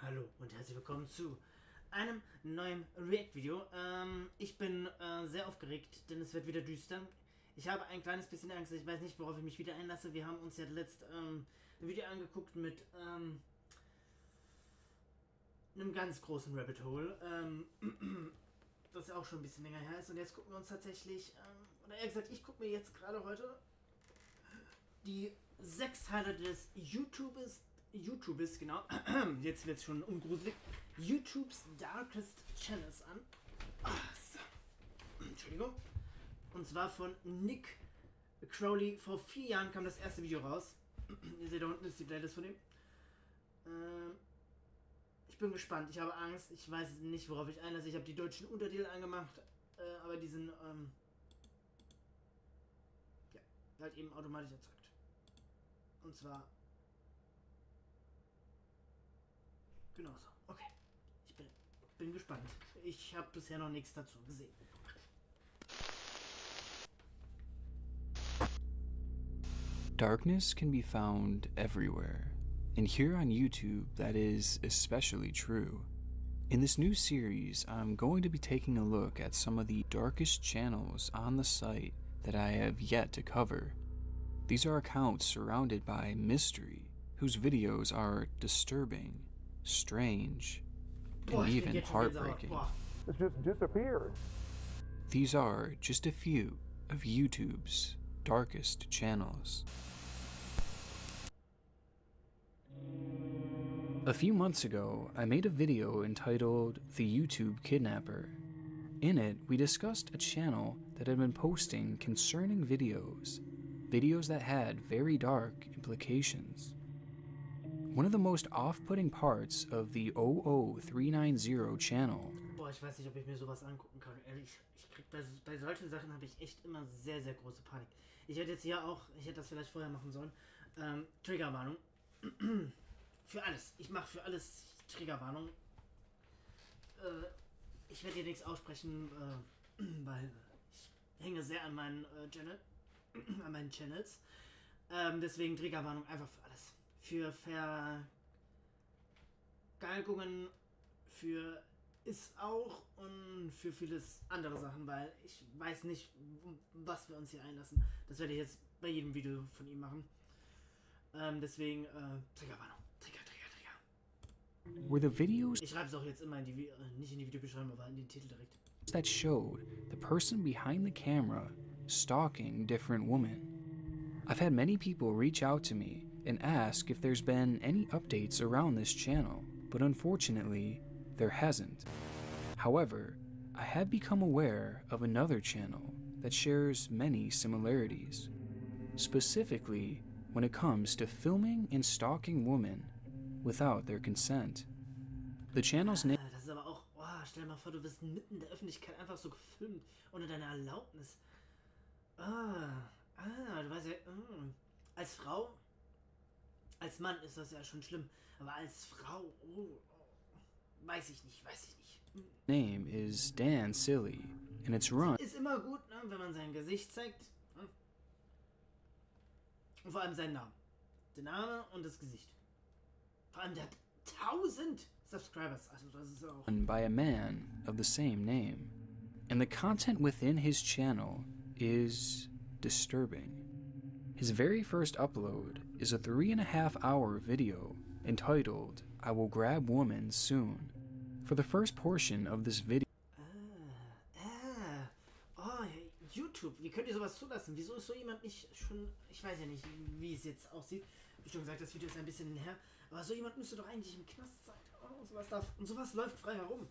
Hallo und herzlich willkommen zu einem neuen React-Video. Ich bin sehr aufgeregt, denn es wird wieder düster. Ich habe ein kleines bisschen Angst, ich weiß nicht, worauf ich mich wieder einlasse. Wir haben uns ja letzt ein Video angeguckt mit einem ganz großen Rabbit Hole, das auch schon ein bisschen länger her ist. Und jetzt gucken wir uns tatsächlich, oder eher gesagt, ich gucke mir jetzt gerade heute die 6 Highlights des YouTubers, genau, jetzt wird es schon ungruselig, YouTubes Darkest Channels an. So. Entschuldigung. Und zwar von Nick Crowley. Vor 4 Jahren kam das erste Video raus. Ihr seht, da unten ist die Playlist von ihm. Ich bin gespannt, ich habe Angst, ich weiß nicht, worauf ich einlasse. Ich habe die deutschen Untertitel angemacht, aber die sind ja, halt eben automatisch erzeugt. Und zwar genauso. Okay. Ich bin gespannt. Ich habe bisher noch nichts dazu gesehen. Darkness can be found everywhere, and here on YouTube that is especially true. In this new series, I'm going to be taking a look at some of the darkest channels on the site that I have yet to cover. These are accounts surrounded by mystery, whose videos are disturbing, strange, and even heartbreaking. It's just disappeared. These are just a few of YouTube's darkest channels. A few months ago, I made a video entitled The YouTube Kidnapper. In it, we discussed a channel that had been posting concerning videos that had very dark implications. One of the most off-putting parts of the 00390 channel. Boah, ich weiß nicht, ob ich mir sowas angucken kann. Ehrlich, ich krieg bei solchen Sachen habe ich echt immer sehr, sehr große Panik. Ich hätte jetzt hier auch, ich hätte das vielleicht vorher machen sollen, Triggerwarnung. Für alles. Ich mache für alles Triggerwarnung. Ich werde hier nichts aussprechen, weil ich hänge sehr an meinen an meinen Channels. Deswegen Triggerwarnung einfach für alles. Für Vergalkungen, für ist auch und für vieles andere Sachen, weil ich weiß nicht, was wir uns hier einlassen. Das werde ich jetzt bei jedem Video von ihm machen. Deswegen Triggerwarnung. Trigger. Were the videos Ich schreibe es auch jetzt immer in die, nicht in die Videobeschreibung, aber in den Titel direkt. That showed the person behind the camera stalking different women. I've had many people reach out to me and ask if there's been any updates around this channel, but unfortunately, there hasn't. However, I have become aware of another channel that shares many similarities, specifically when it comes to filming and stalking women without their consent. The channel's name. Das ist aber auch, oh, stell dir mal vor, du wirst mitten in der Öffentlichkeit einfach so gefilmt, ohne deine Erlaubnis. Du weißt ja, als Frau, als Mann ist das ja schon schlimm, aber als Frau, weiß ich nicht. Name is Dan Silly, and it's run. Ist immer gut, ne, wenn man sein Gesicht zeigt. Ne? Und vor allem seinen Namen. Der Name und das Gesicht. Vor allem der hat 1000 Subscribers, also das ist auch. By a man of the same name, and the content within his channel is disturbing. His very first upload is a 3.5-hour video entitled I Will Grab Woman Soon. For the first portion of this video. YouTube, wie könnt ihr sowas zulassen? Wieso ist so jemand nicht schon, ich weiß ja nicht, wie es jetzt aussieht. Wie schon gesagt, das Video ist ein bisschen her, aber so jemand müsste doch eigentlich im Knast sein. Sowas läuft frei herum.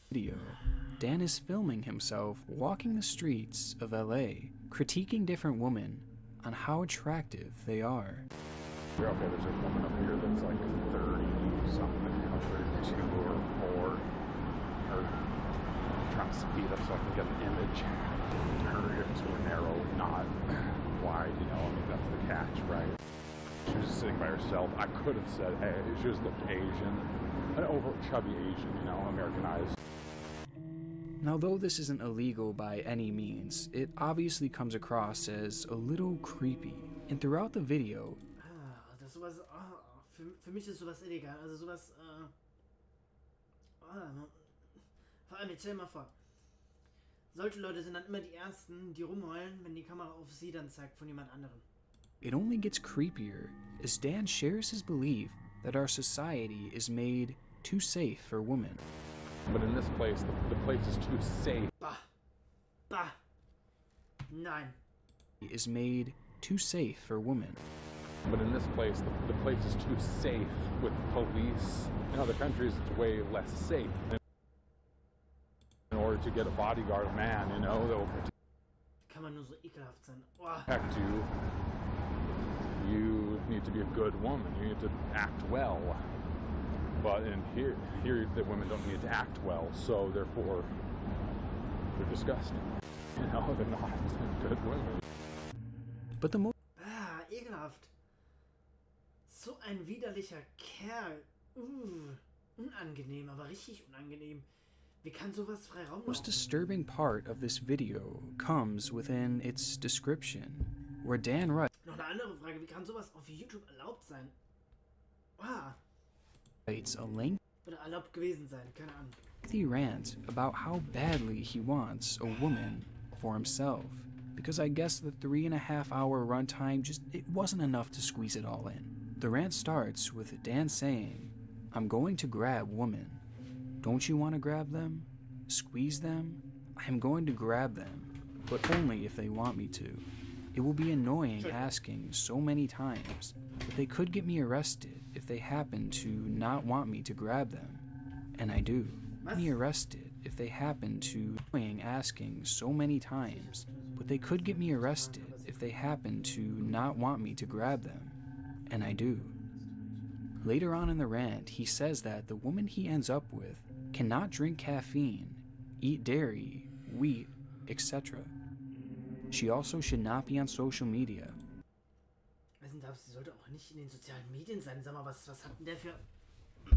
Video, Dan is filming himself walking the streets of LA, critiquing different women on how attractive they are. Okay, there's a woman up here that's like 30-something, 32 or more. Her trying to speed up so I can get an image. Her hips were narrow, not wide, you know, I mean, that's the catch, right? She was just sitting by herself. I could have said, hey, she just looked Asian. An over chubby Asian, you know, Americanized. Now, though this isn't illegal by any means, it obviously comes across as a little creepy. And throughout the video, das sowas, für mich ist sowas illegal. Also sowas, vor allem, jetzt stell dir mal vor. Solche Leute sind dann immer die Ersten, die rumheulen, wenn die Kamera auf sie dann zeigt von jemand anderem. It only gets creepier as Dan shares his belief that our society is made too safe for women. But in this place, the place is too safe. Bah. Bah. Nein. Is made too safe for women. But in this place, the place is too safe with police. In other countries, it's way less safe. In order to get a bodyguard, a man, you know, that will Kann man nur so ekelhaft sein. Oh. protect you, you need to be a good woman. You need to act well. But in here the women don't need to act well, so therefore they're disgusting. You know, they're not good women. But the Ekelhaft. So ein widerlicher Kerl. Unangenehm, aber richtig unangenehm. Wie kann sowas frei Raum most laufen? disturbing part of this video comes within its description, where Dan Noch eine andere Frage, wie kann sowas auf YouTube erlaubt sein? writes a lengthy Oder erlaubt gewesen sein, keine Ahnung. rant about how badly he wants a woman for himself, because I guess the 3.5-hour runtime it wasn't enough to squeeze it all in. The rant starts with Dan saying, "I'm going to grab women. Don't you want to grab them? Squeeze them? I am going to grab them, but only if they want me to. It will be annoying asking so many times, but they could get me arrested if they happen to not want me to grab them. And I do. Get me arrested if they happen to annoying asking so many times, but they could get me arrested if they happen to not want me to grab them. And I do." Later on in the rant, he says that the woman he ends up with cannot drink caffeine, eat dairy, wheat, etc. She also should not be on social media. Sie sollte auch nicht in den sozialen Medien sein. Sag mal, was hat denn der für...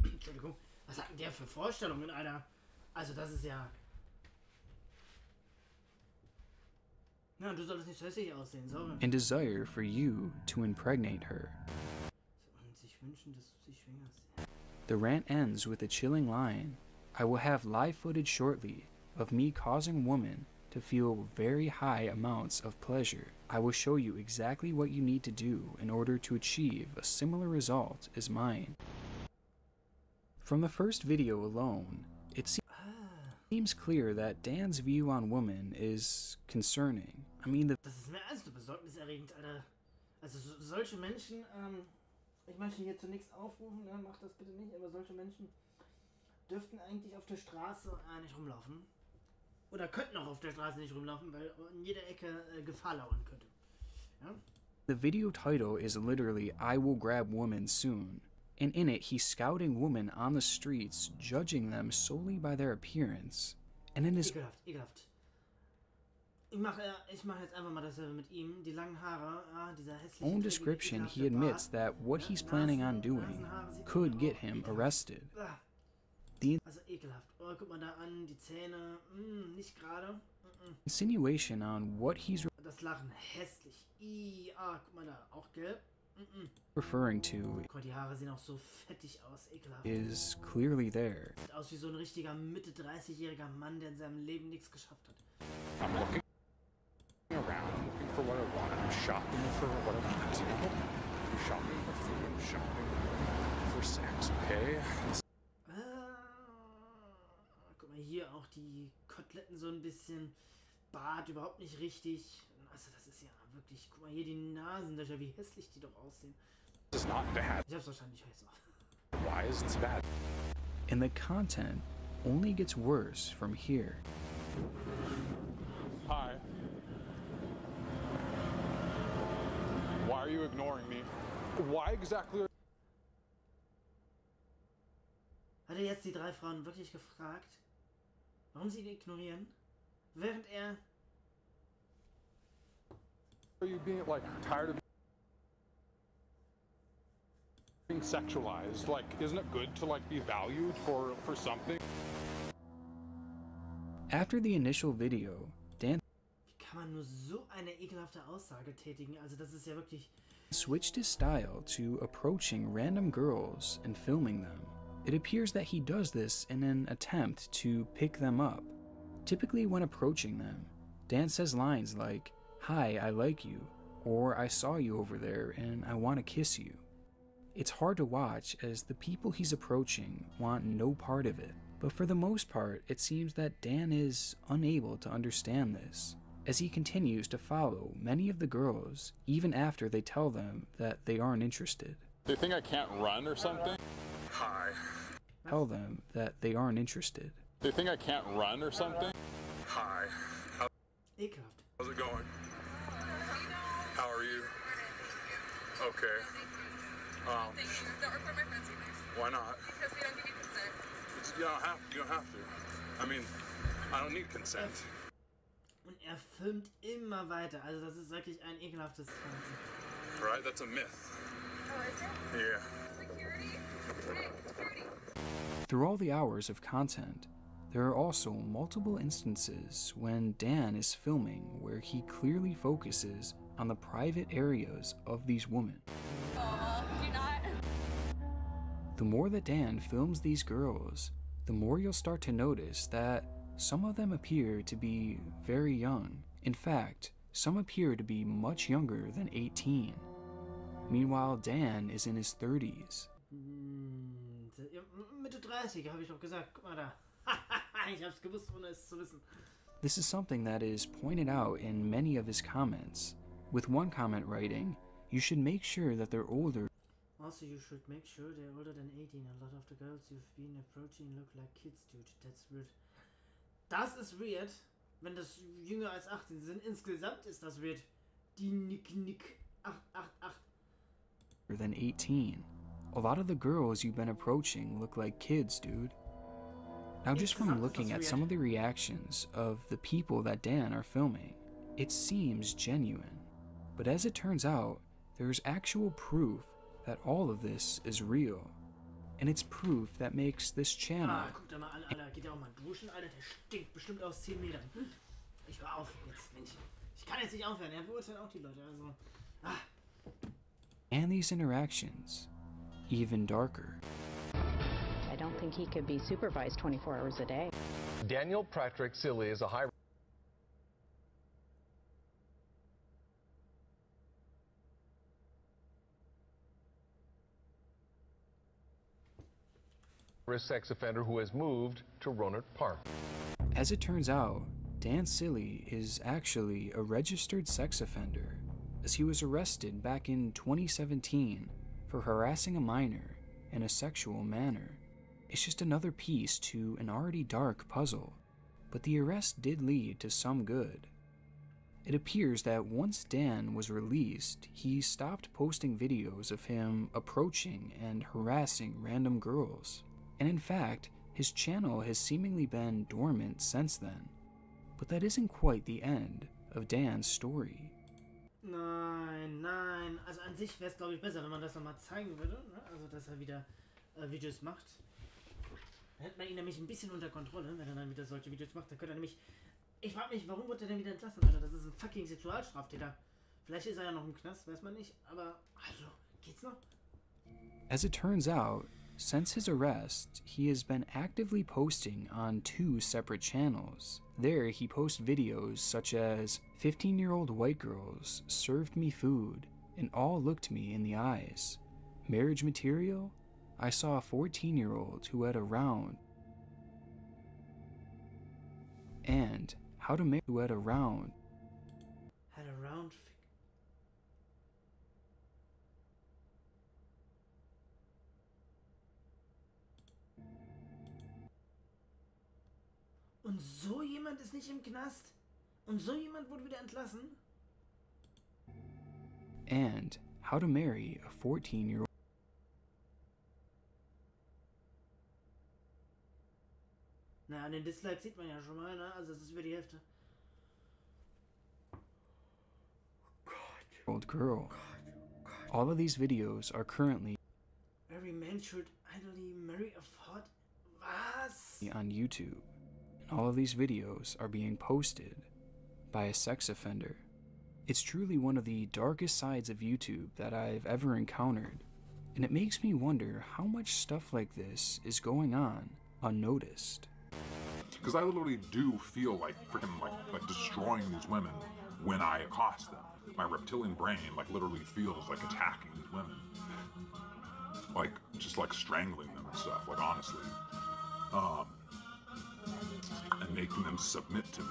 Entschuldigung. Was hat denn der für Vorstellungen, Alter? Also das ist ja... Ja, du solltest nicht so hässlich aussehen, sorry. And desire for you to impregnate her. Und sich wünschen, dass du sie schwängerst. The rant ends with a chilling line. "I will have live footage shortly of me causing women to feel very high amounts of pleasure. I will show you exactly what you need to do in order to achieve a similar result as mine." From the first video alone, it seems clear that Dan's view on women is concerning. I mean, Das ist mehr als nur besorgniserregend, Alter. Also solche Menschen, ich möchte hier zunächst aufrufen, ne, macht das bitte nicht, aber solche Menschen dürften eigentlich auf der Straße nicht rumlaufen. Oder könnten auch auf der Straße nicht rumlaufen, weil in jeder Ecke Gefahr lauern könnte. Ja? The video title is literally "I will grab women soon," and in it he's scouting women on the streets, judging them solely by their appearance. And in his Ekelhaft. Ich mach jetzt einfach mal dasselbe mit ihm. Die langen Haare, dieser hässliche... own description, he admits that what he's planning on doing could get him arrested. Also ekelhaft. Oh, guck mal da an, die Zähne, nicht gerade. Insinuation on what he's Das Lachen, hässlich. Guck mal da, auch gelb. referring to Guck mal, die Haare sehen auch so fettig aus, ekelhaft. is clearly there. Sieht aus wie so ein richtiger Mitte 30-jähriger Mann, der in seinem Leben nichts geschafft hat. I'm looking around, looking for what I want. I'm shopping for what I want. You know? I'm shopping for food. I'm shopping for sex. Okay. Guck mal hier auch die Koteletten so ein bisschen. Bart überhaupt nicht richtig. Also das ist ja wirklich. Guck mal hier die Nasenlöcher, wie hässlich die doch aussehen. This is not bad. Ich hab's wahrscheinlich heiß auf. Why is it bad? And the content only gets worse from here. Hi. Why are you ignoring me? Why exactly? Hat er jetzt die 3 Frauen wirklich gefragt, warum sie ihn ignorieren? Während er... Are you being like tired of being sexualized? Like, isn't it good to like be valued for something? After the initial video, Dan Wie kann man nur so eine ekelhafte Aussage tätigen? Also das ist ja wirklich... switched his style to approaching random girls and filming them. It appears that he does this in an attempt to pick them up. Typically when approaching them, Dan says lines like, "Hi, I like you," or "I saw you over there and I want to kiss you." It's hard to watch as the people he's approaching want no part of it, but for the most part, it seems that Dan is unable to understand this, as he continues to follow many of the girls even after they tell them that they aren't interested. They think I can't run or something? Hi. Tell them that they aren't interested. They think I can't run or something? Hi. Ekelhaft. How's it going? How are you? Okay. Thank you. Don't record my friends either. Why not? Because we don't give you consent. You don't have to. I mean, I don't need consent. Und filmt immer weiter. Also das ist wirklich ein ekelhaftes Verhalten. Right? That's a myth. Oh, is it? Yeah. Security? Hey, security. Through all the hours of content, there are also multiple instances when Dan is filming where he clearly focuses on the private areas of these women. Do not. The more that Dan films these girls, the more you'll start to notice that some of them appear to be very young. In fact, some appear to be much younger than 18. Meanwhile, Dan is in his 30s. Mitte 30, habe ich doch gesagt. Guck mal da. Ich hab's gewusst, ohne es zu wissen. This is something that is pointed out in many of his comments, with one comment writing, "You should make sure that they're older." Also, you should make sure they're older than 18. A lot of the girls you've been approaching look like kids, dude. That's weird. Das ist weird, wenn das jünger als 18 sind. Insgesamt ist das weird. Die Nick 888. Than 18. A lot of the girls you've been approaching look like kids, dude. Now just from looking at some of the reactions of the people that Dan are filming, it seems genuine. But as it turns out, there's actual proof that all of this is real. And it's proof that makes this channel. Guck da mal an, Alter. Geht ja auch mal duschen, Alter. Der stinkt bestimmt aus 10 Metern. Ich hör auf jetzt, Mensch. Ich kann jetzt nicht aufhören. Er beurteilt auch die Leute, also. And these interactions, even darker. I don't think he could be supervised 24 hours a day. Daniel Patrick Silly is a high risk sex offender who has moved to Rohnert Park. As it turns out, Dan Silly is actually a registered sex offender, as he was arrested back in 2017 for harassing a minor in a sexual manner. It's just another piece to an already dark puzzle, but the arrest did lead to some good. It appears that once Dan was released, he stopped posting videos of him approaching and harassing random girls. And in fact, his channel has seemingly been dormant since then. But that isn't quite the end of Dan's story. Nein. Also an sich wäre es, glaube ich, besser, wenn man das nochmal zeigen würde. Ne? Also, dass er wieder Videos macht. Dann hätte man ihn nämlich ein bisschen unter Kontrolle, wenn er dann wieder solche Videos macht. Dann könnte er nämlich... Ich frage mich, warum wird er denn wieder entlassen, Alter? Das ist ein fucking Sexualstraftäter. Vielleicht ist er ja noch im Knast, weiß man nicht. Aber, also, geht's noch? As it turns out, since his arrest, he has been actively posting on 2 separate channels. There, he posts videos such as 15-year-old white girls served me food and all looked me in the eyes. Marriage material? I saw a 14-year-old who had a round. And how to marry who had a round. Had a round... Und so jemand ist nicht im Knast? Und so jemand wurde wieder entlassen? And how to marry a 14-year-old. Na, an den Dislikes sieht man ja schon mal, ne? Also es ist über die Hälfte. Old girl. All of these videos are currently Every man should idly marry a hot... Was? on YouTube. And all of these videos are being posted by a sex offender. It's truly one of the darkest sides of YouTube that I've ever encountered, and it makes me wonder how much stuff like this is going on unnoticed. Because I literally do feel like freaking like destroying these women when I accost them. My reptilian brain like literally feels like attacking these women. Like just like strangling them and stuff, like honestly. And making them submit to me.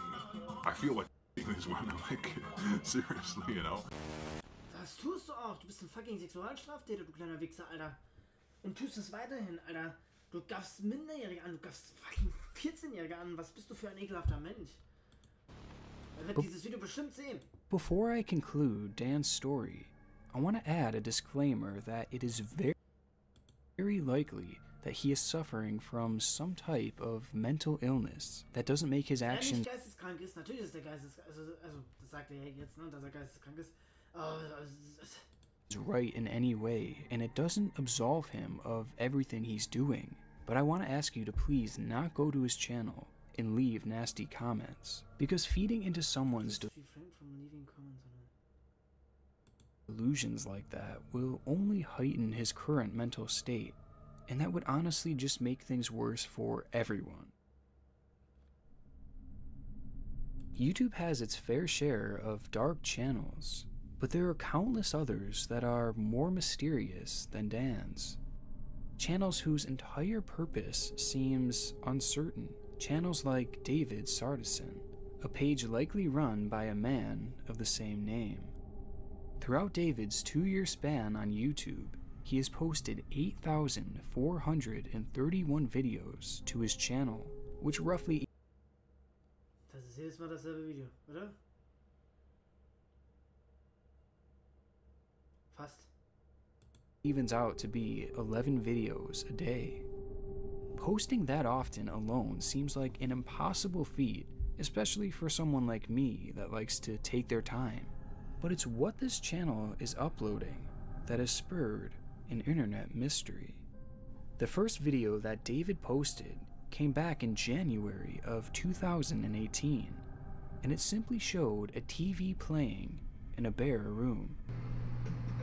I feel like these women, like, seriously, you know? Das tust du auch. Du bist ein fucking Sexualstraftäter, du kleiner Wichser, Alter. Und tust es weiterhin, Alter. Du gaffst Minderjährige an, du gaffst fucking 14-Jährige an. Was bist du für ein ekelhafter Mensch? Er wird dieses Video bestimmt sehen. Before I conclude Dan's story, I want to add a disclaimer that it is very likely that he is suffering from some type of mental illness that doesn't make his actions Wenn er nicht geisteskrank ist, natürlich ist der also das sagt er jetzt, ne, dass er geisteskrank ist. Right in any way, and it doesn't absolve him of everything he's doing. But I want to ask you to please not go to his channel and leave nasty comments, because feeding into someone's delusions like that will only heighten his current mental state, and that would honestly just make things worse for everyone. YouTube has its fair share of dark channels, but there are countless others that are more mysterious than Dan's. Channels whose entire purpose seems uncertain. Channels like David Sardison, a page likely run by a man of the same name. Throughout David's 2-year span on YouTube, he has posted 8,431 videos to his channel, which roughly Das ist jedes Mal dasselbe Video, oder? Fast. Evens out to be 11 videos a day. Posting that often alone seems like an impossible feat, especially for someone like me that likes to take their time. But it's what this channel is uploading that has spurred an internet mystery. The first video that David posted came back in January of 2018, and it simply showed a TV playing in a bare room.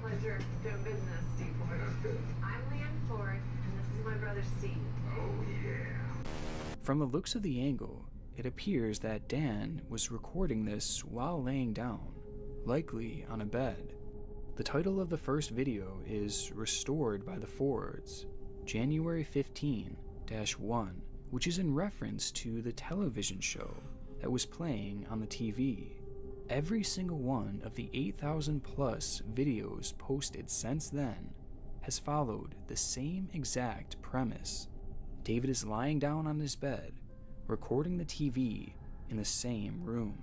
Pleasure doing business, Steve Ford. I'm Leanne Ford, and this is my brother Steve. Oh, yeah. From the looks of the angle, it appears that Dan was recording this while laying down, likely on a bed. The title of the first video is Restored by the Fords, January 15-1, which is in reference to the television show that was playing on the TV. Every single one of the 8,000 plus videos posted since then has followed the same exact premise. David is lying down on his bed, recording the TV in the same room.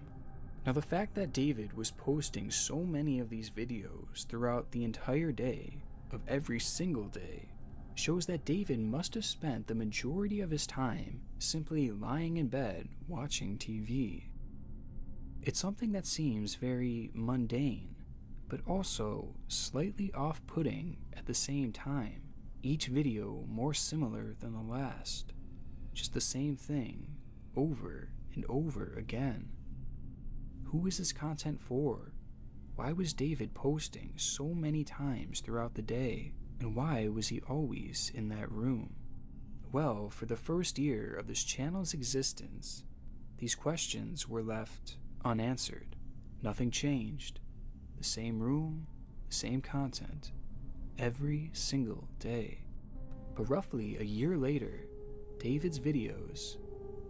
Now, the fact that David was posting so many of these videos throughout the entire day of every single day shows that David must have spent the majority of his time simply lying in bed watching TV. It's something that seems very mundane, but also slightly off-putting at the same time. Each video more similar than the last. Just the same thing, over and over again. Who is this content for? Why was David posting so many times throughout the day? And why was he always in that room? Well, for the first year of this channel's existence, these questions were left unanswered. Nothing changed. The same room, the same content, every single day. But roughly a year later, David's videos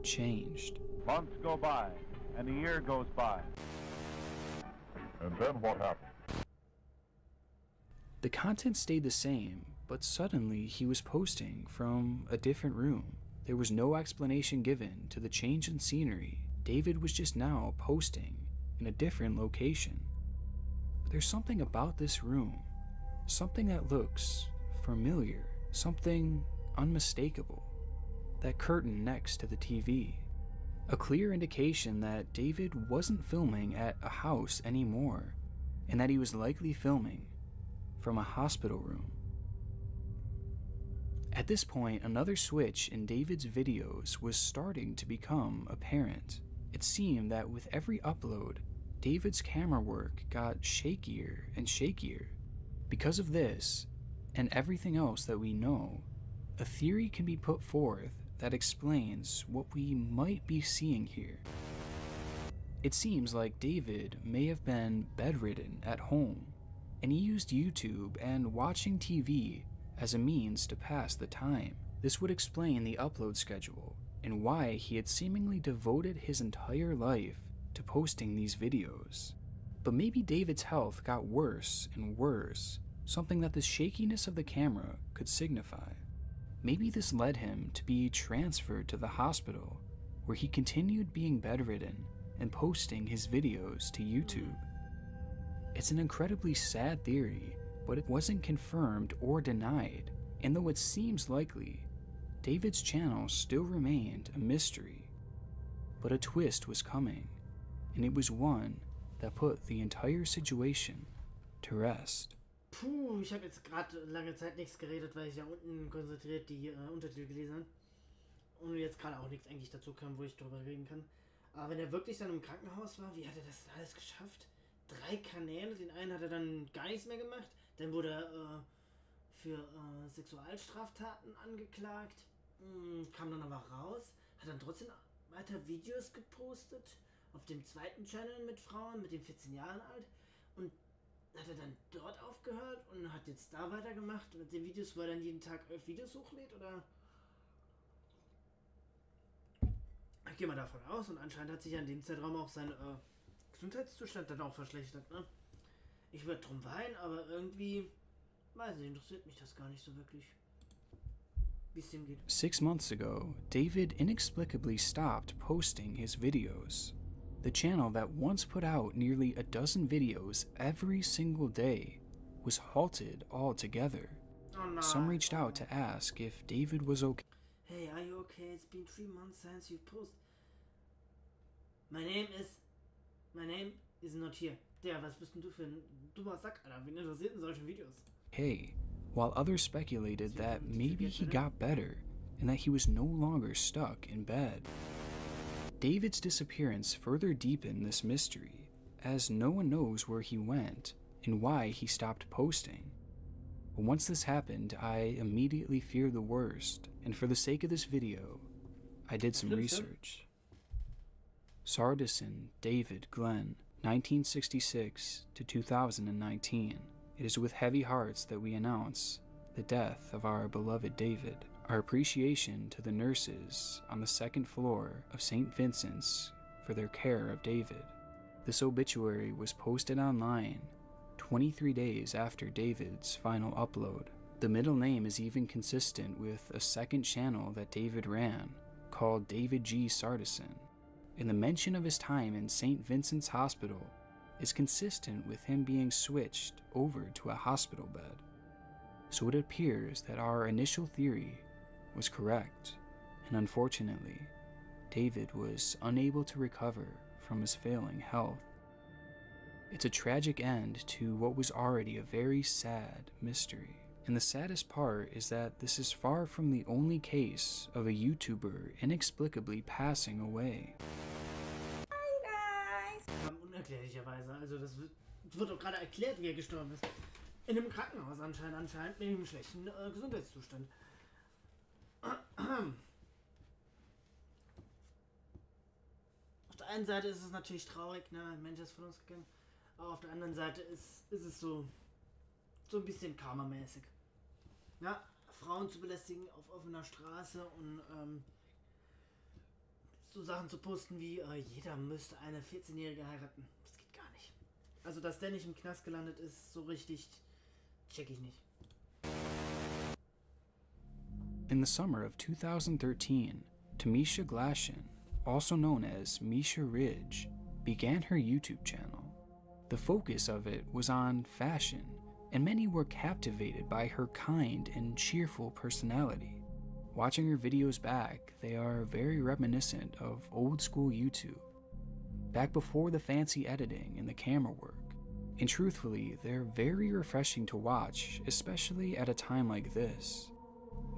changed. Months go by, and a year goes by. And then what happened? The content stayed the same, but suddenly he was posting from a different room. There was no explanation given to the change in scenery. David was just now posting in a different location. But there's something about this room, something that looks familiar, something unmistakable. That curtain next to the TV. A clear indication that David wasn't filming at a house anymore, and that he was likely filming from a hospital room. At this point, another switch in David's videos was starting to become apparent. It seemed that with every upload, David's camera work got shakier and shakier. Because of this, and everything else that we know, a theory can be put forth that explains what we might be seeing here. It seems like David may have been bedridden at home, and he used YouTube and watching TV as a means to pass the time. This would explain the upload schedule and why he had seemingly devoted his entire life to posting these videos. But maybe David's health got worse and worse, something that the shakiness of the camera could signify. Maybe this led him to be transferred to the hospital, where he continued being bedridden and posting his videos to YouTube. It's an incredibly sad theory, but it wasn't confirmed or denied, and though it seems likely, David's channel still remained a mystery. But a twist was coming, and it was one that put the entire situation to rest. Puh, ich habe jetzt gerade lange Zeit nichts geredet, weil ich ja unten konzentriert die Untertitel gelesen habe. Und jetzt gerade auch nichts eigentlich dazu kam, wo ich drüber reden kann. Aber wenn er wirklich dann im Krankenhaus war, wie hat er das alles geschafft? 3 Kanäle, den einen hat er dann gar nichts mehr gemacht. Dann wurde er für Sexualstraftaten angeklagt. Kam dann aber raus, hat dann trotzdem weiter Videos gepostet. Auf dem zweiten Channel mit Frauen, mit den 14 Jahren alt. Und hat er dann dort aufgehört und hat jetzt da weitergemacht mit den Videos, wo er dann jeden Tag 11 Videos hochlädt, oder? Ich gehe mal davon aus, und anscheinend hat sich ja in dem Zeitraum auch sein Gesundheitszustand dann auch verschlechtert, ne? Ich würde drum weinen, aber irgendwie, weiß nicht, interessiert mich das gar nicht so wirklich, wie es dem geht. 6 months ago, David inexplicably stopped posting his videos. The channel that once put out nearly a dozen videos every single day was halted altogether. Oh no. Some reached out to ask if David was okay. Hey, are you okay? It's been 3 months since you posted. My name is not here. Der, was bist denn du für ein dummer Sack, Alter? Wen interessiert in solchen Videos? Hey, while others speculated that maybe he got better and that he was no longer stuck in bed. David's disappearance further deepened this mystery, as no one knows where he went and why he stopped posting. But once this happened, I immediately feared the worst, and for the sake of this video, I did some research. Sardison David Glenn, 1966 to 2019. It is with heavy hearts that we announce the death of our beloved David. Our appreciation to the nurses on the 2nd floor of St. Vincent's for their care of David. This obituary was posted online 23 days after David's final upload. The middle name is even consistent with a second channel that David ran, called David G. Sardison, and the mention of his time in St. Vincent's Hospital is consistent with him being switched over to a hospital bed. So it appears that our initial theory was correct, and unfortunately, David was unable to recover from his failing health. It's a tragic end to what was already a very sad mystery. And the saddest part is that this is far from the only case of a YouTuber inexplicably passing away. Unerklärlicherweise, also das wird doch gerade erklärt, wie er gestorben ist. In einem Krankenhaus anscheinend mit einem schlechten Gesundheitszustand. Auf der einen Seite ist es natürlich traurig, ne, ein Mensch ist von uns gegangen, aber auf der anderen Seite ist es so ein bisschen karmamäßig. Ja, Frauen zu belästigen auf offener Straße und so Sachen zu posten wie, jeder müsste eine 14-Jährige heiraten. Das geht gar nicht. Also, dass der nicht im Knast gelandet ist, so richtig check ich nicht. In the summer of 2013, Tamisha Glashan, also known as Misha Ridge, began her YouTube channel. The focus of it was on fashion, and many were captivated by her kind and cheerful personality. Watching her videos back, they are very reminiscent of old school YouTube, back before the fancy editing and the camera work. And truthfully, they're very refreshing to watch, especially at a time like this.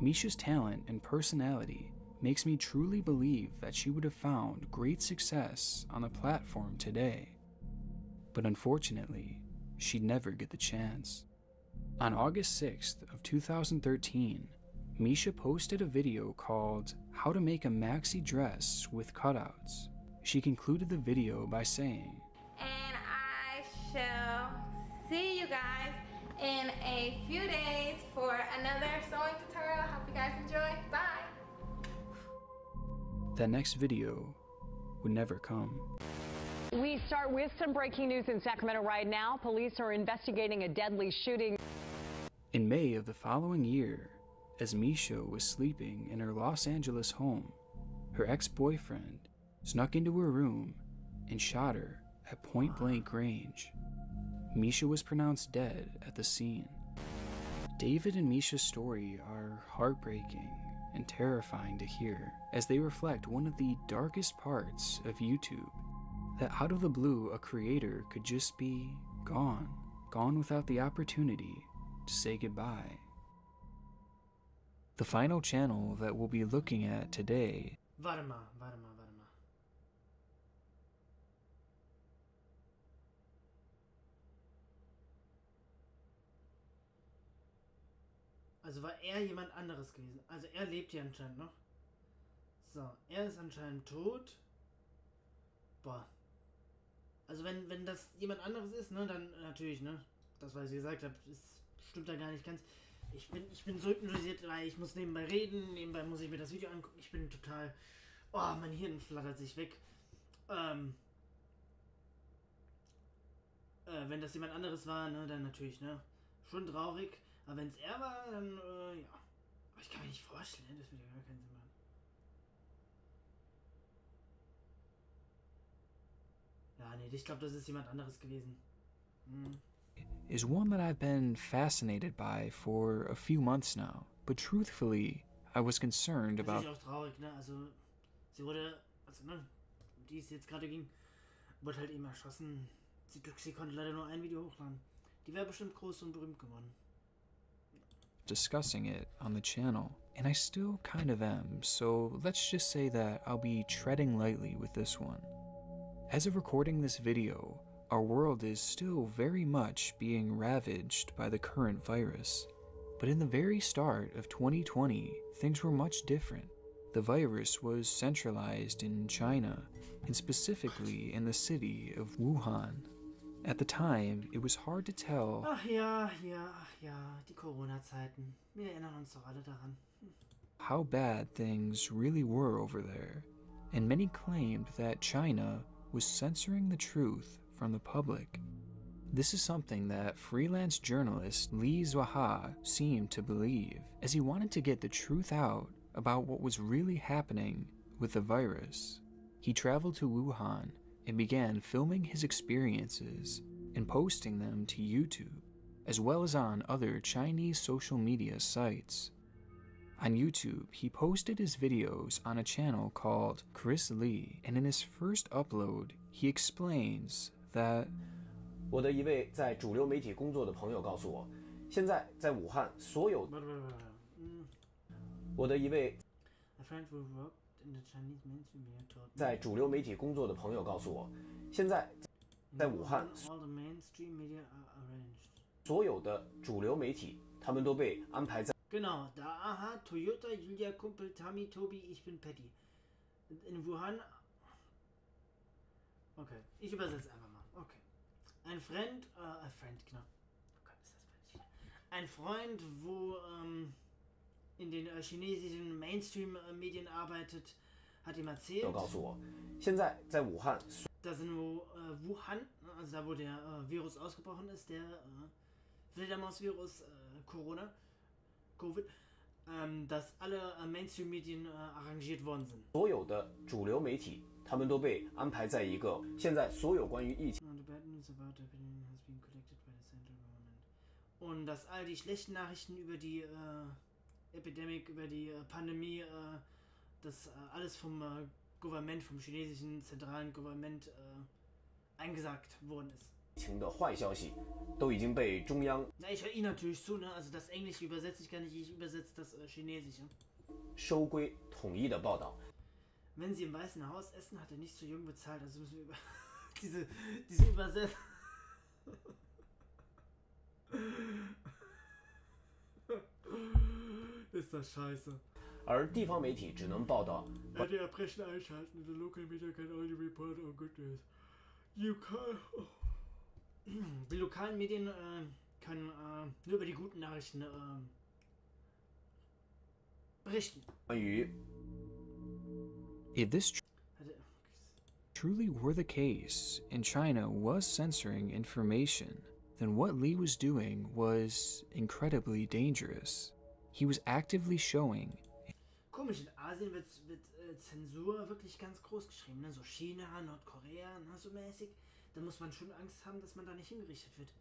Misha's talent and personality makes me truly believe that she would have found great success on the platform today. but unfortunately, she'd never get the chance. On August 6th of 2013, Misha posted a video called How to Make a Maxi Dress with Cutouts. She concluded the video by saying, and I shall see you guys in a few days for another sewing tutorial. Hope you guys enjoy. Bye. That next video would never come. We start with some breaking news in Sacramento right now. Police are investigating a deadly shooting. In May of the following year, as Misha was sleeping in her Los Angeles home, her ex-boyfriend snuck into her room and shot her at point-blank range. Misha was pronounced dead at the scene. David and Misha's story are heartbreaking and terrifying to hear, as they reflect one of the darkest parts of YouTube, that out of the blue a creator could just be gone without the opportunity to say goodbye. The final channel that we'll be looking at today. Warte mal. Also war er jemand anderes gewesen. Also er lebt hier anscheinend noch. So, er ist anscheinend tot. Boah. Also wenn das jemand anderes ist, ne, dann natürlich, ne, das, was ich gesagt habe, stimmt da gar nicht ganz. Ich bin so hypnotisiert, weil ich muss nebenbei reden, nebenbei muss ich mir das Video angucken. Ich bin total... Oh, mein Hirn flattert sich weg. Wenn das jemand anderes war, ne, dann natürlich, ne, schon traurig. Aber wenn es er war, dann, ja. Aber ich kann mir nicht vorstellen, das würde ja gar keinen Sinn machen. Ja, nee, ich glaube, das ist jemand anderes gewesen. Is one that I've been fascinated by for a few months now, but truthfully, I was concerned about... Natürlich auch traurig, ne, also, sie wurde, also, ne, die es jetzt gerade ging, wurde halt eben erschossen. Sie konnte leider nur ein Video hochladen. Die wäre bestimmt groß und berühmt geworden. Discussing it on the channel, and I still kind of am, so let's just say that I'll be treading lightly with this one. As of recording this video, our world is still very much being ravaged by the current virus. But in the very start of 2020, things were much different. The virus was centralized in China, and specifically in the city of Wuhan. At the time, it was hard to tell. Ach ja, die Corona-Zeiten. Wir erinnern uns doch alle daran. How bad things really were over there, and many claimed that China was censoring the truth from the public. This is something that freelance journalist Li Zuoha seemed to believe, as he wanted to get the truth out about what was really happening with the virus. He traveled to Wuhan and began filming his experiences and posting them to YouTube, as well as on other Chinese social media sites. On YouTube, he posted his videos on a channel called Chris Lee, and in his first upload, he explains that 我的一位在主流媒体工作的朋友告诉我，现在在武汉所有我的一位在主流媒体工作的朋友告诉我，现在在武汉所有的主流媒体，他们都被安排在 Genau, da, aha, Toyota, Julia, Kumpel, Tami, Tobi, ich bin Patty. In Wuhan. Okay, ich übersetze einfach mal. Okay. Ein Freund, genau. Okay, ist das falsch. Ein Freund, wo in den chinesischen Mainstream-Medien arbeitet, hat ihm erzählt. Da sind Wuhan, also da wo der Virus ausgebrochen ist, der Fledermaus-Virus, Corona, Covid, dass alle Mainstream-Medien arrangiert worden sind. 所有的主流媒体，他们都被安排在一个现在所有关于疫情。Und dass all die schlechten Nachrichten über die Epidemie, über die Pandemie, dass alles vom Government, vom chinesischen zentralen Government eingesagt worden ist. 的坏消息都已经被中央 Na, ich höre ihn natürlich zu, ne? Also das Englische übersetze ich gar nicht, ich übersetze das Chinesische. 收归统一的报道。 Wenn sie im Weißen Haus essen, hat er nicht zu jung bezahlt. Also müssen wir über diese Übersetzung. Ist das scheiße. 而地方媒体只能报道。Die Erbrechen einschalten. The local media can only report on good news. Die lokalen Medien können nur über die guten Nachrichten berichten. 关于 If this truly were the case and China was censoring information, then what Li was doing was incredibly dangerous. He was actively showing. Komisch, in Asien wird Zensur wirklich ganz groß geschrieben, ne? So China, Nordkorea, ne? So mäßig. Da muss man schon Angst haben, dass man da nicht hingerichtet wird.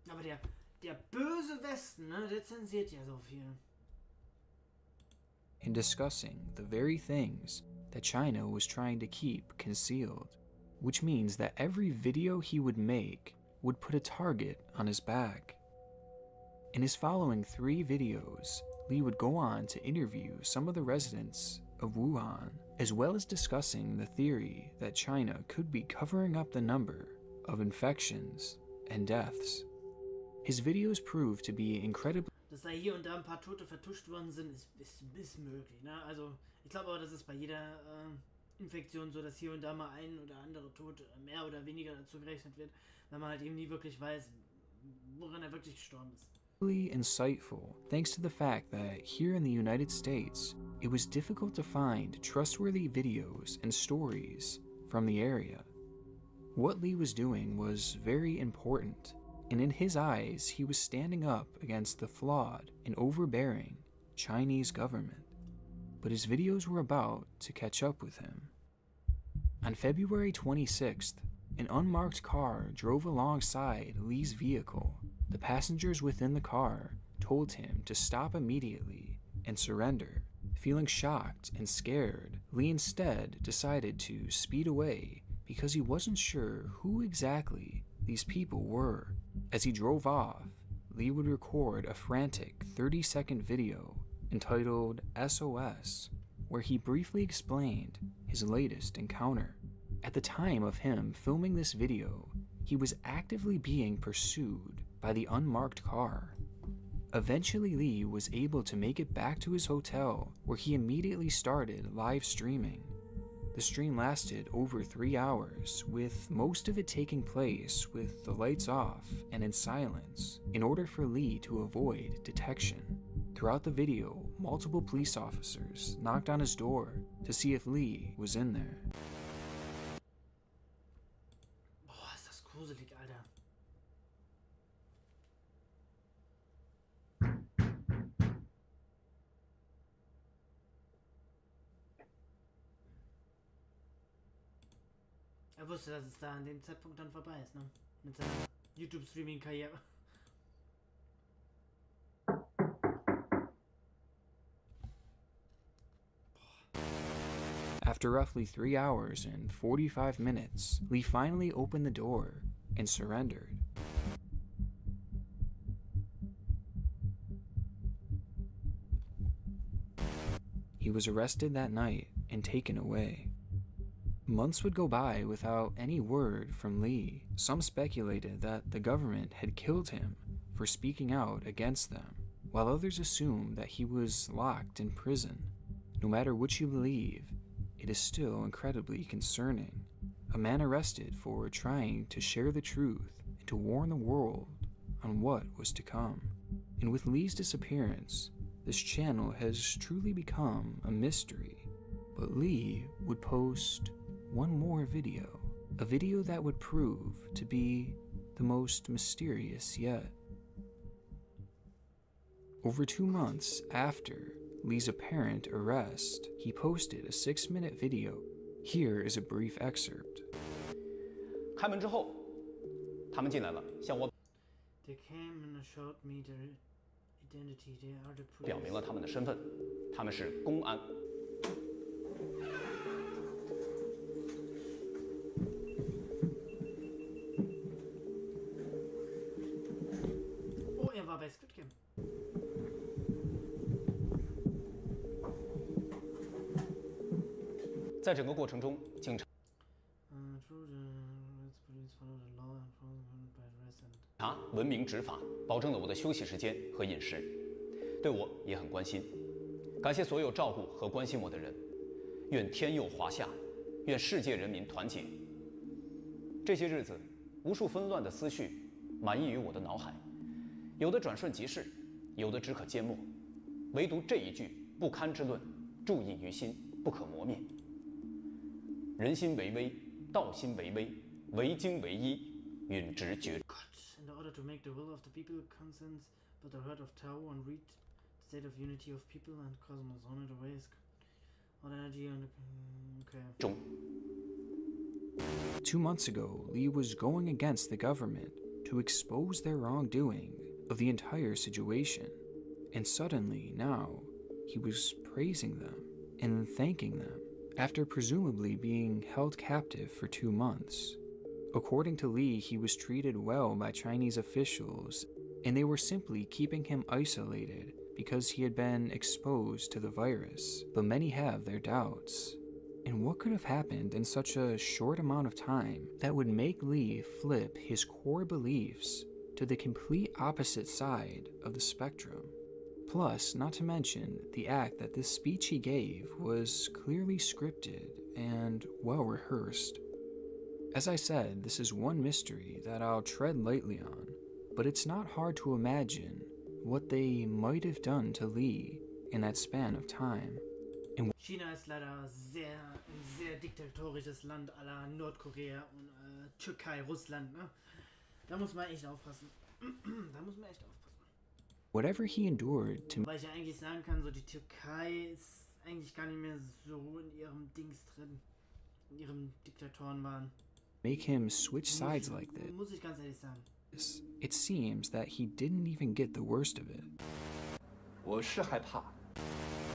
Aber der böse Westen, ne? Der zensiert ja so viel. In discussing the very things that China was trying to keep concealed, which means that every video he would make would put a target on his back. In his following 3 videos, Li would go on to interview some of the residents of Wuhan, as well as discussing the theory that China could be covering up the number of infections and deaths. His videos proved to be incredibly... Dass da hier und da ein paar Tote vertuscht worden sind, ist möglich. Ne? Also ich glaube aber, das ist bei jeder Infektion so, dass hier und da mal ein oder andere Tod mehr oder weniger dazu gerechnet wird, weil man halt eben nie wirklich weiß, woran er wirklich gestorben ist. Insightful, thanks to the fact that here in the United States, it was difficult to find trustworthy videos and stories from the area. What Li was doing was very important, and in his eyes, he was standing up against the flawed and overbearing Chinese government. But his videos were about to catch up with him. On February 26th, an unmarked car drove alongside Li's vehicle. The passengers within the car told him to stop immediately and surrender. Feeling shocked and scared, Li instead decided to speed away because he wasn't sure who exactly these people were. As he drove off, Li would record a frantic 30-second video entitled SOS, where he briefly explained his latest encounter. At the time of him filming this video, he was actively being pursued by the unmarked car. Eventually, Li was able to make it back to his hotel, where he immediately started live streaming. The stream lasted over 3 hours, with most of it taking place with the lights off and in silence, in order for Li to avoid detection. Throughout the video, multiple police officers knocked on his door to see if Li was in there. Boah, ist das gruselig, Alter. Er wusste, dass es da an dem Zeitpunkt dann vorbei ist, ne? Mit seiner YouTube-Streaming-Karriere. After roughly 3 hours and 45 minutes, Li finally opened the door and surrendered. He was arrested that night and taken away. Months would go by without any word from Li. Some speculated that the government had killed him for speaking out against them, while others assumed that he was locked in prison. No matter which you believe, it is still incredibly concerning. A man arrested for trying to share the truth and to warn the world on what was to come. And with Li's disappearance, this channel has truly become a mystery. But Li would post one more video, a video that would prove to be the most mysterious yet. Over 2 months after Li's apparent arrest, he posted a 6-minute video. Here is a brief excerpt. 开门之后，他们进来了，向我 They came and showed me their identity. They are the police. 表明了他们的身份，他们是公安。Oh, er war bei Squid Game. 在整个过程中，警察。 Police follow the law and follow the 文明执法，保证了我的休息时间和饮食，对我也很关心。感谢所有照顾和关心我的人，愿天佑华夏，愿世界人民团结。这些日子，无数纷乱的思绪满溢于我的脑海，有的转瞬即逝，有的只可缄默，唯独这一句不堪之论，铸印于心，不可磨灭。人心为微，道心为微，唯精为一，允直觉。In order to make the will of the people consents, but the hurt of Tao and reach the state of unity of people and cosmos on it away is all energy and okay. 2 months ago, Lee was going against the government to expose their wrongdoing of the entire situation. And suddenly, now, he was praising them and thanking them after presumably being held captive for 2 months. According to Lee, he was treated well by Chinese officials, and they were simply keeping him isolated because he had been exposed to the virus. But many have their doubts. And what could have happened in such a short amount of time that would make Lee flip his core beliefs to the complete opposite side of the spectrum? Plus, not to mention the act that this speech he gave was clearly scripted and well rehearsed. As I said, this is one mystery that I'll tread lightly on, but it's not hard to imagine what they might have done to Lee in that span of time. China ist leider ein sehr diktatorisches Land à la Nordkorea und Türkei, Russland, ne? Da muss man echt aufpassen. Da muss man echt aufpassen. Whatever he endured to Weil ich ja eigentlich sagen kann, so die Türkei ist eigentlich gar nicht mehr so in ihrem Dings drin, in ihrem Diktatorenwahn. Make him switch sides like this. Muss ich ganz ehrlich sagen. It seems that he didn't even get the worst of it. 我是害怕。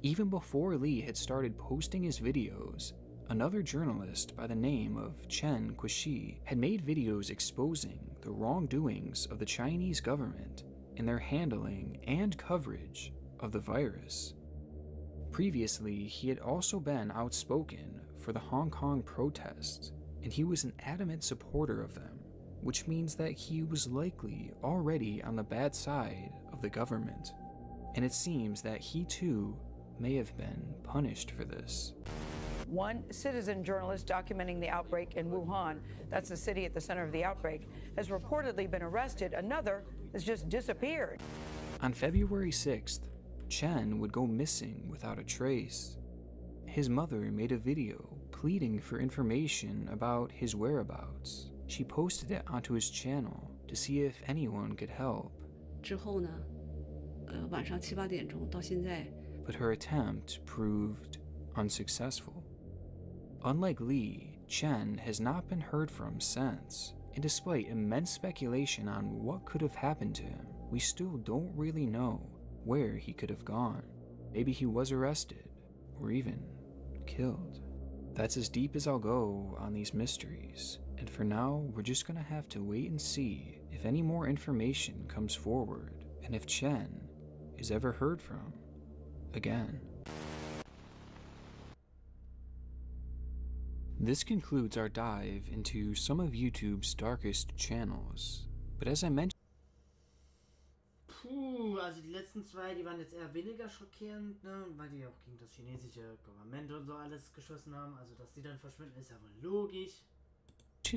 Even before Lee had started posting his videos, another journalist by the name of Chen Guishi had made videos exposing the wrongdoings of the Chinese government in their handling and coverage of the virus. Previously, he had also been outspoken for the Hong Kong protests, and he was an adamant supporter of them, which means that he was likely already on the bad side of the government. And it seems that he too may have been punished for this. One citizen journalist documenting the outbreak in Wuhan, that's the city at the center of the outbreak, has reportedly been arrested. Another has just disappeared. On February 6th, Chen would go missing without a trace. His mother made a video pleading for information about his whereabouts. She posted it onto his channel to see if anyone could help. 之后呢，晚上7、8点钟到现在。 But her attempt proved unsuccessful. Unlike Lee, Chen has not been heard from since, and despite immense speculation on what could have happened to him, we still don't really know where he could have gone. Maybe he was arrested, or even killed. That's as deep as I'll go on these mysteries, and for now, we're just gonna have to wait and see if any more information comes forward, and if Chen is ever heard from again. This concludes our dive into some of YouTube's darkest channels, but as I mentioned... Also die letzten zwei, die waren jetzt eher weniger schockierend, ne? Weil die auch gegen das chinesische Government und so alles geschossen haben, also dass die dann verschwinden, ist ja wohl logisch.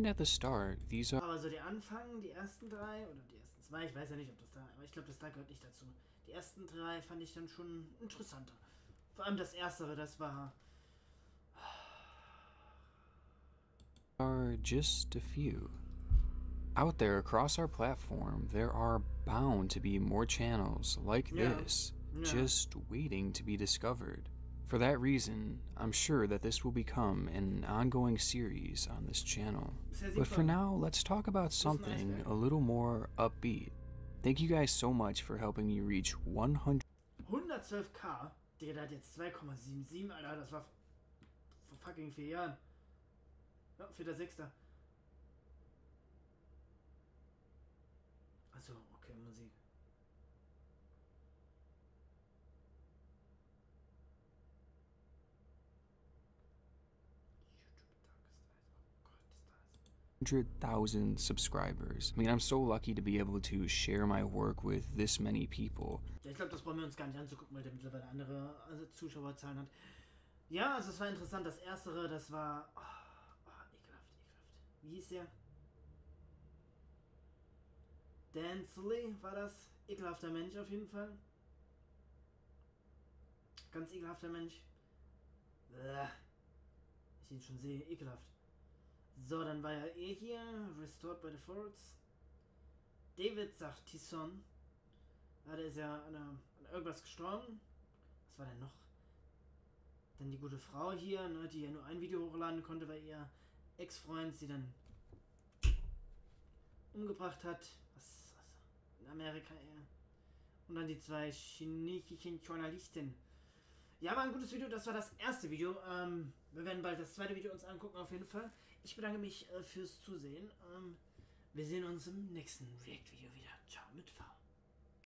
At the start, these are... Aber so der Anfang, die ersten drei, oder die ersten zwei, ich weiß ja nicht, ob das da, aber ich glaube, das da gehört nicht dazu. Die ersten drei fand ich dann schon interessanter. Vor allem das erstere, das war... Are just a few. Out there across our platform, there are bound to be more channels like this, just waiting to be discovered. For that reason, I'm sure that this will become an ongoing series on this channel. But for now, let's talk about something a little more upbeat. Thank you guys so much for helping me reach 100... 112k? Digga, der hat jetzt 2,77, Alter, das war vor fucking 4 Jahren. Ja, 4.6. Also, okay, Musik. 100,000 subscribers. I mean, I'm so lucky to be able to share my work with this many people. Ich glaube, das brauchen wir uns gar nicht anzugucken, weil der mittlerweile andere Zuschauerzahlen hat. Ja, also es war interessant. Das Erstere, das war... ekelhaft. Wie hieß der? Dansley war das. Ekelhafter Mensch auf jeden Fall. Ganz ekelhafter Mensch. Ich ihn schon sehe, ekelhaft. So, dann war ja hier. Restored by the Forts. David sagt Tisson. Ja, der ist ja an irgendwas gestorben. Was war denn noch? Dann die gute Frau hier, ne, die ja nur ein Video hochladen konnte, weil ihr Ex-Freund sie dann umgebracht hat. Was in Amerika eher. Und dann die zwei chinesischen Journalisten. Ja, war ein gutes Video. Das war das erste Video. Wir werden bald das zweite Video uns angucken, auf jeden Fall. Ich bedanke mich fürs Zusehen. Wir sehen uns im nächsten React-Video wieder. Ciao mit V.